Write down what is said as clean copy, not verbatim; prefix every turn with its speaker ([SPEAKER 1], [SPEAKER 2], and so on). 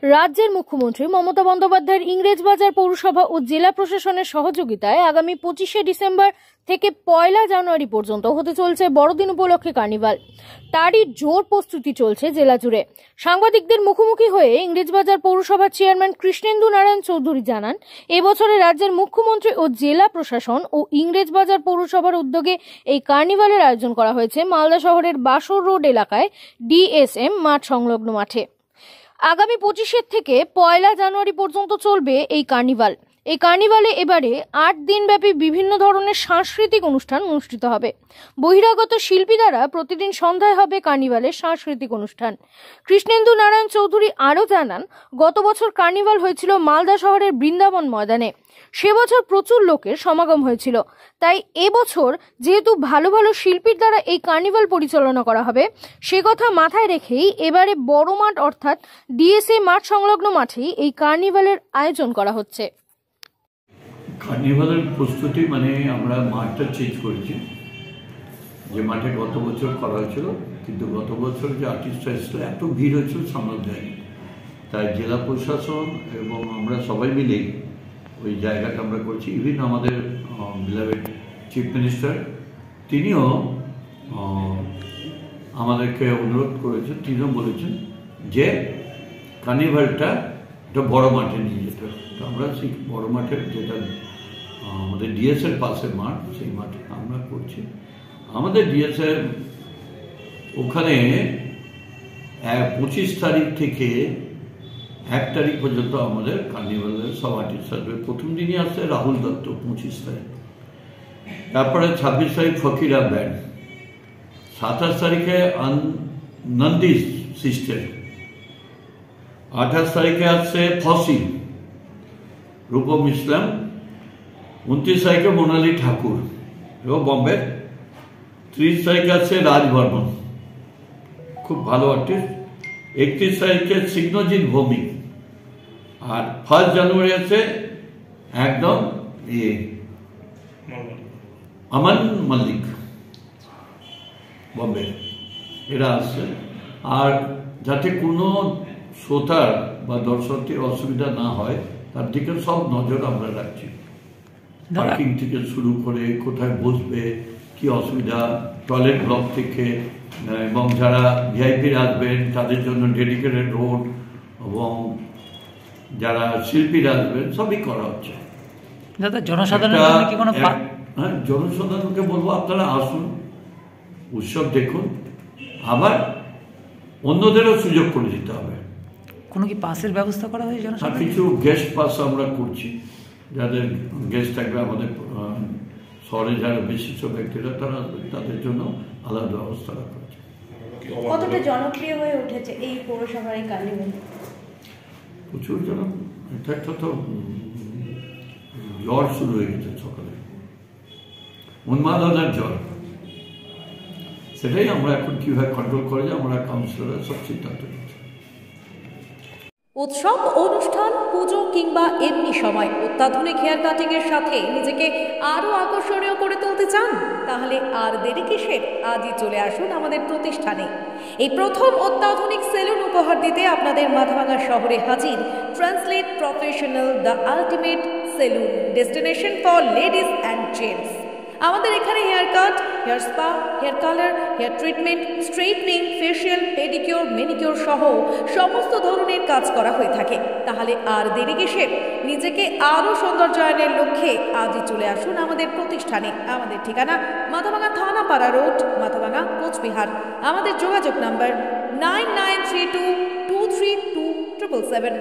[SPEAKER 1] রাজ্যের মুখ্যমন্ত্রী মমতা বন্দ্যোপাধ্যায়ের ইংরেজবাজার পৌরসভা ও জেলা প্রশাসনের সহযোগিতায় আগামী 25শে ডিসেম্বর থেকে 1 জানুয়ারি পর্যন্ত হতে চলছে বড়দিন উপলক্ষে কার্নিভাল। তারই জোর প্রস্তুতি চলছে জেলা জুড়ে। সাংবাদিকদের মুখোমুখি হয়ে ইংরেজবাজার পৌরসভার চেয়ারম্যান কৃষ্ণেন্দু নারায়ণ চৌধুরী জানান, এবছরে রাজ্যের মুখ্যমন্ত্রী ও জেলা প্রশাসন ও ইংরেজবাজার পৌরসভার উদ্যোগে এই কার্নিভালের আয়োজন করা হয়েছে মালদা শহরের বাসর রোড এলাকায় ডিএসএম মাঠ সংলগ্ন মাঠে। আগামী 25 থেকে 1 জানুয়ারি পর্যন্ত চলবে এই কার্নিভাল। এই কার্নিভালে এবারে 8 দিনব্যাপী বিভিন্ন ধরনের সাংস্কৃতিক অনুষ্ঠান অনুষ্ঠিত হবে। বহিরাগত শিল্পী দ্বারা প্রতিদিন সন্ধ্যায় হবে কার্নিভালের সাংস্কৃতিক অনুষ্ঠান। কৃষ্ণেন্দু নারায়ণ চৌধুরী আরও জানান, গত বছর কার্নিভাল হয়েছিল মালদা শহরের বৃন্দাবন ময়দানে। সে বছর প্রচুর লোকের সমাগম হয়েছিল, তাই এবছর যেহেতু ভালো ভালো শিল্পীর দ্বারা এই কার্নিভাল পরিচালনা করা হবে, সে কথা মাথায় রেখেই এবারে বড় মাঠ অর্থাৎ ডিএসএ মাঠ সংলগ্ন মাঠেই এই কার্নিভালের আয়োজন করা হচ্ছে।
[SPEAKER 2] কার্নিভালের প্রস্তুতি মানে আমরা মাঠটা চেঞ্জ করেছি। যে মাঠে গত বছর করা হয়েছিল, কিন্তু গত বছর যে আর্টিস্টরা এসেছিল এত ভিড় হয়েছিল সামলাতে দেয়নি, তাই জেলা প্রশাসন এবং আমরা সবাই মিলেই ওই জায়গাটা আমরা করছি। ইভিন আমাদের বিলাভেড চিফ মিনিস্টার তিনিও আমাদেরকে অনুরোধ করেছেন, তিনিও বলেছেন যে কার্নিভালটা একটা বড় মাঠে নিয়ে যেতে হবে। তো আমরা সেই বড় মাঠের যেটা আমাদের ডিএসের পাশের মাঠ, সেই মাঠে আমরা করছি। আমাদের ডিএসের ওখানে 25 তারিখ থেকে 1 তারিখ পর্যন্ত আমাদের কার্নিভালের সব আর্টিস্ট আসবে। প্রথম দিনই আসছে রাহুল দত্ত 25 তারিখ, তারপরে 26 তারিখ ফকিরা ব্যান্ড, 27 তারিখে নন্দী সিস্টেম, 28 তারিখে আসছে ফসি রূপম ইসলাম, 29 তারিখে মোনালি ঠাকুর এবং বম্বে, 30 তারিখে আছে রাজ বর্মন, খুব ভালো আর্টিস্ট, 31 তারিখে সিগনজিৎ ভৌমিক, আর 1 জানুয়ারি আছে একদম আমান মল্লিক বম্বে, এরা আসছে। আর যাতে কোনো শ্রোতার বা দর্শকদের অসুবিধা না হয় তার দিকে সব নজর আমরা রাখছি। পার্কিং থেকে শুরু করে কোথায় বসবে, কি অসুবিধা, টয়লেট ব্লক থেকে, এবং যারা ভিআইপি আসবেন তাদের জন্য ডেডিকেটেড রোড, এবং যারা শিল্পীরা আসবেন সবই করা হচ্ছে। হ্যাঁ, জনসাধারণকে বলবো আপনারা আসুন, উৎসব দেখুন, আবার অন্যদেরও সুযোগ করে দিতে হবে।
[SPEAKER 3] কোনো কি পাসের ব্যবস্থা করা হয়েছে?
[SPEAKER 2] কিছু গেস্ট পাস আমরা করছি, যাদের গেস্ট থাকবে আমাদের শহরে যারা বিশিষ্ট ব্যক্তিরা তারা আসবে, তাদের জন্য আলাদা ব্যবস্থা রাখা হচ্ছে।
[SPEAKER 4] কতটা জনপ্রিয় হয়ে উঠেছে এই পৌরসভার এই কার্নিভাল?
[SPEAKER 2] প্রচুর এটা একটা তো জ্বর শুরু হয়ে গেছে সকালে, উন্মাদনার জ্বর। সেটাই আমরা এখন কিভাবে কন্ট্রোল করে যায়, আমরা কাউন্সিলররা সব সিদ্ধান্ত নিচ্ছি।
[SPEAKER 5] উৎসব, অনুষ্ঠান, পুজো কিংবা এমনি সময় অত্যাধুনিক হেয়ার কাটিং এর সাথে নিজেকে আরো আকর্ষণীয় করে তুলতে চান? তাহলে আর দেরি কিসের? আজই চলে আসুন আমাদের প্রতিষ্ঠানে। এই প্রথম অত্যাধুনিক সেলুন উপহার দিতে আপনাদের মাথাভাঙা শহরে হাজির translate professional, the ultimate salon, destination for ladies and gents. আমাদের এখানে hair cut, hair spa, hair colour, hair treatment, straightening, facial, pedicure, manicure সহ সমস্ত ধরনের কাজ করা হয়ে থাকে। তাহলে আর দেরি কিসের? নিজেকে আরও সৌন্দর্যায়নের লক্ষ্যে আজই চলে আসুন আমাদের প্রতিষ্ঠানে। আমাদের ঠিকানা মাথাভাঙা থানাপাড়া রোড, মাথাভাঙা, কোচবিহার। আমাদের যোগাযোগ নাম্বার 9932232777।